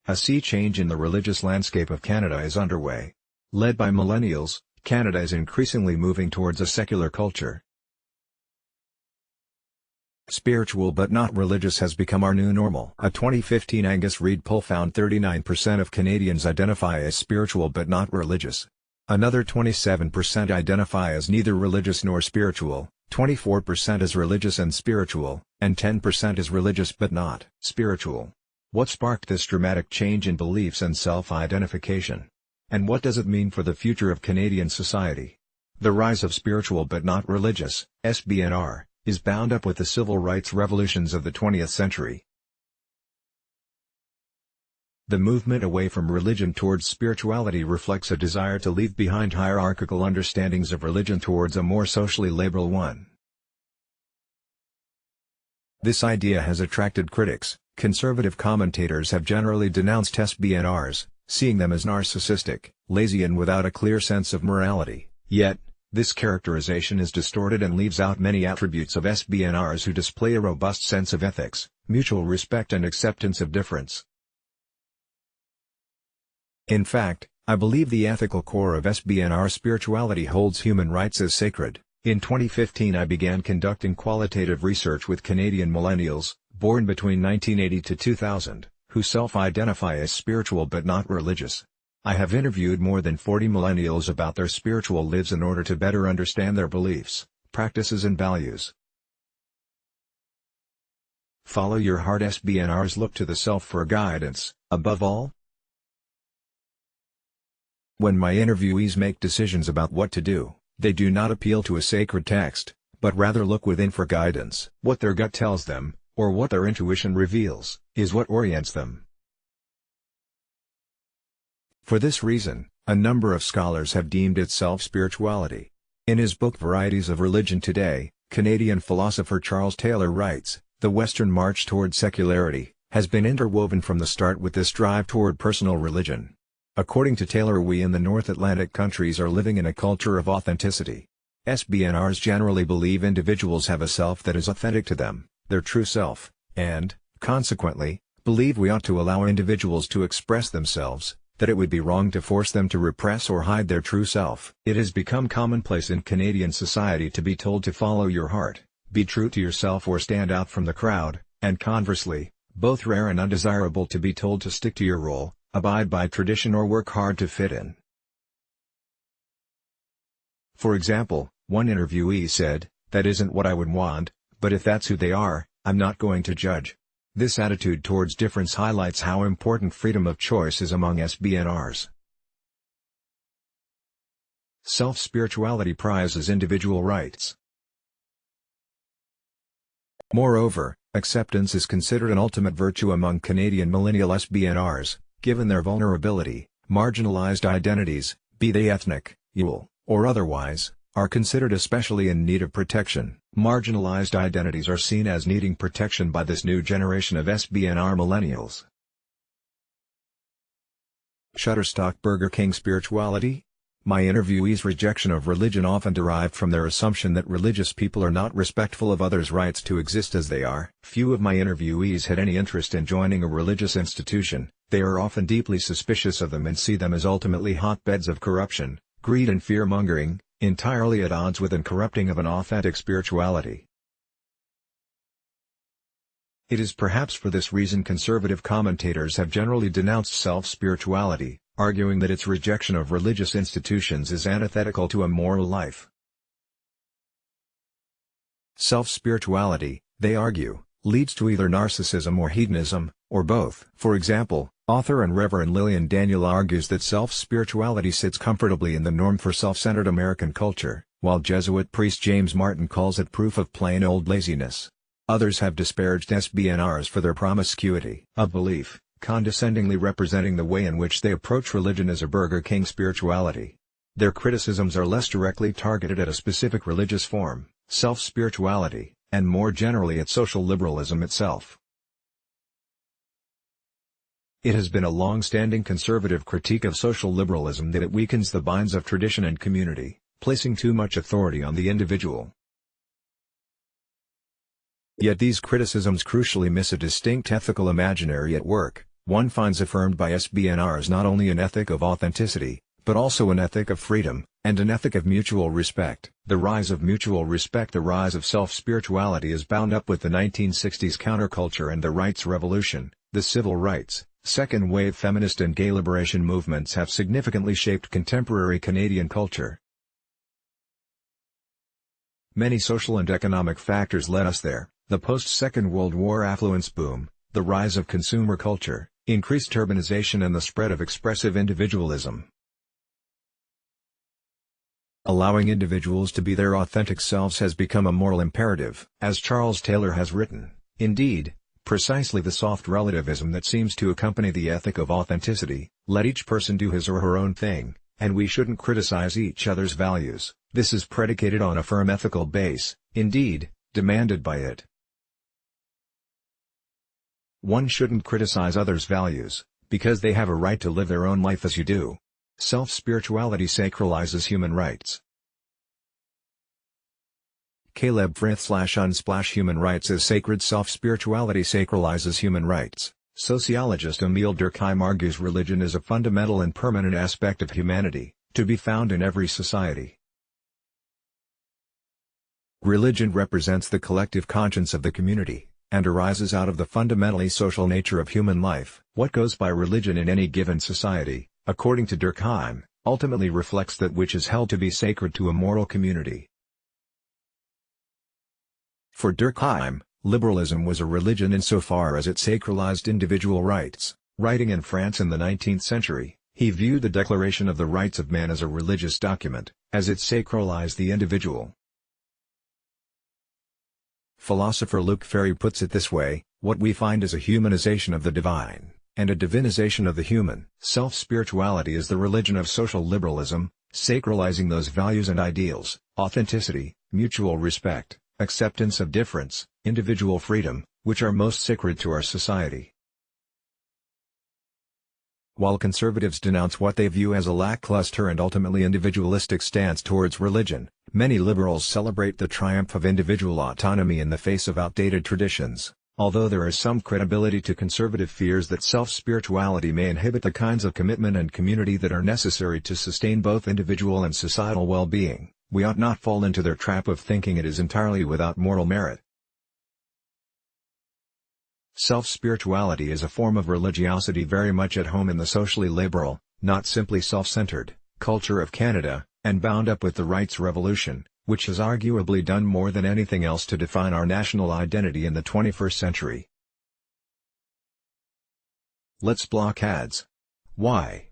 A sea change in the religious landscape of Canada is underway. Led by Millennials, Canada is increasingly moving towards a secular culture. Spiritual but not religious has become our new normal. A 2015 Angus Reid poll found 39% of Canadians identify as spiritual but not religious. Another 27% identify as neither religious nor spiritual, 24% as religious and spiritual, and 10% as religious but not spiritual. What sparked this dramatic change in beliefs and self-identification? And what does it mean for the future of Canadian society? The rise of spiritual but not religious, SBNR, is bound up with the civil rights revolutions of the 20th century. The movement away from religion towards spirituality reflects a desire to leave behind hierarchical understandings of religion towards a more socially liberal one. This idea has attracted critics. Conservative commentators have generally denounced SBNRs, seeing them as narcissistic, lazy and without a clear sense of morality. Yet, this characterization is distorted and leaves out many attributes of SBNRs who display a robust sense of ethics, mutual respect and acceptance of difference. In fact, I believe the ethical core of SBNR spirituality holds human rights as sacred. In 2015 I began conducting qualitative research with Canadian millennials, born between 1980 to 2000, who self-identify as spiritual but not religious. I have interviewed more than 40 millennials about their spiritual lives in order to better understand their beliefs, practices and values. Follow your heart. SBNRs look to the self for guidance, above all. When my interviewees make decisions about what to do, they do not appeal to a sacred text, but rather look within for guidance. What their gut tells them, or what their intuition reveals, is what orients them. For this reason, a number of scholars have deemed it self-spirituality. In his book Varieties of Religion Today, Canadian philosopher Charles Taylor writes, "The Western march toward secularity has been interwoven from the start with this drive toward personal religion." According to Taylor, we in the North Atlantic countries are living in a culture of authenticity. SBNRs generally believe individuals have a self that is authentic to them, their true self, and, consequently, believe we ought to allow individuals to express themselves, that it would be wrong to force them to repress or hide their true self. It has become commonplace in Canadian society to be told to follow your heart, be true to yourself or stand out from the crowd, and conversely, both rare and undesirable to be told to stick to your role, abide by tradition or work hard to fit in. For example, one interviewee said, "That isn't what I would want, but if that's who they are, I'm not going to judge." This attitude towards difference highlights how important freedom of choice is among SBNRs. Self-spirituality prizes individual rights. Moreover, acceptance is considered an ultimate virtue among Canadian millennial SBNRs, given their vulnerability. Marginalized identities, be they ethnic, Yule, or otherwise, are considered especially in need of protection. Marginalized identities are seen as needing protection by this new generation of SBNR millennials. Shutterstock Burger King spirituality? My interviewees' rejection of religion often derived from their assumption that religious people are not respectful of others' rights to exist as they are. Few of my interviewees had any interest in joining a religious institution. They are often deeply suspicious of them and see them as ultimately hotbeds of corruption, greed and fear-mongering, entirely at odds with and corrupting of an authentic spirituality. It is perhaps for this reason conservative commentators have generally denounced self-spirituality, arguing that its rejection of religious institutions is antithetical to a moral life. Self-spirituality, they argue, leads to either narcissism or hedonism, or both. For example, author and Reverend Lillian Daniel argues that self-spirituality sits comfortably in the norm for self-centered American culture, while Jesuit priest James Martin calls it proof of plain old laziness. Others have disparaged SBNRs for their promiscuity of belief, condescendingly representing the way in which they approach religion as a Burger King spirituality. Their criticisms are less directly targeted at a specific religious form, self-spirituality, and more generally at social liberalism itself. It has been a long-standing conservative critique of social liberalism that it weakens the binds of tradition and community, placing too much authority on the individual. Yet these criticisms crucially miss a distinct ethical imaginary at work, one finds affirmed by SBNRs not only an ethic of authenticity, but also an ethic of freedom, and an ethic of mutual respect. The rise of mutual respect, the rise of self-spirituality is bound up with the 1960s counterculture and the rights revolution. The civil rights, second-wave feminist and gay liberation movements have significantly shaped contemporary Canadian culture. Many social and economic factors led us there: the post-Second World War affluence boom, the rise of consumer culture, increased urbanization and the spread of expressive individualism. Allowing individuals to be their authentic selves has become a moral imperative. As Charles Taylor has written, indeed, precisely the soft relativism that seems to accompany the ethic of authenticity, let each person do his or her own thing, and we shouldn't criticize each other's values. This is predicated on a firm ethical base, indeed, demanded by it. One shouldn't criticize others' values, because they have a right to live their own life as you do. Self-spirituality sacralizes human rights. Caleb Frith /unsplash human rights as sacred. Self-spirituality sacralizes human rights. Sociologist Emile Durkheim argues religion is a fundamental and permanent aspect of humanity, to be found in every society. Religion represents the collective conscience of the community, and arises out of the fundamentally social nature of human life. What goes by religion in any given society, according to Durkheim, ultimately reflects that which is held to be sacred to a moral community. For Durkheim, liberalism was a religion insofar as it sacralized individual rights. Writing in France in the 19th century, he viewed the Declaration of the Rights of Man as a religious document, as it sacralized the individual. Philosopher Luc Ferry puts it this way: what we find is a humanization of the divine, and a divinization of the human. Self-spirituality is the religion of social liberalism, sacralizing those values and ideals: authenticity, mutual respect, acceptance of difference, individual freedom, which are most sacred to our society. While conservatives denounce what they view as a lackluster and ultimately individualistic stance towards religion, many liberals celebrate the triumph of individual autonomy in the face of outdated traditions. Although there is some credibility to conservative fears that self-spirituality may inhibit the kinds of commitment and community that are necessary to sustain both individual and societal well-being, we ought not fall into their trap of thinking it is entirely without moral merit. Self-spirituality is a form of religiosity very much at home in the socially liberal, not simply self-centered, culture of Canada, and bound up with the rights revolution, which has arguably done more than anything else to define our national identity in the 21st century. Let's block ads. Why?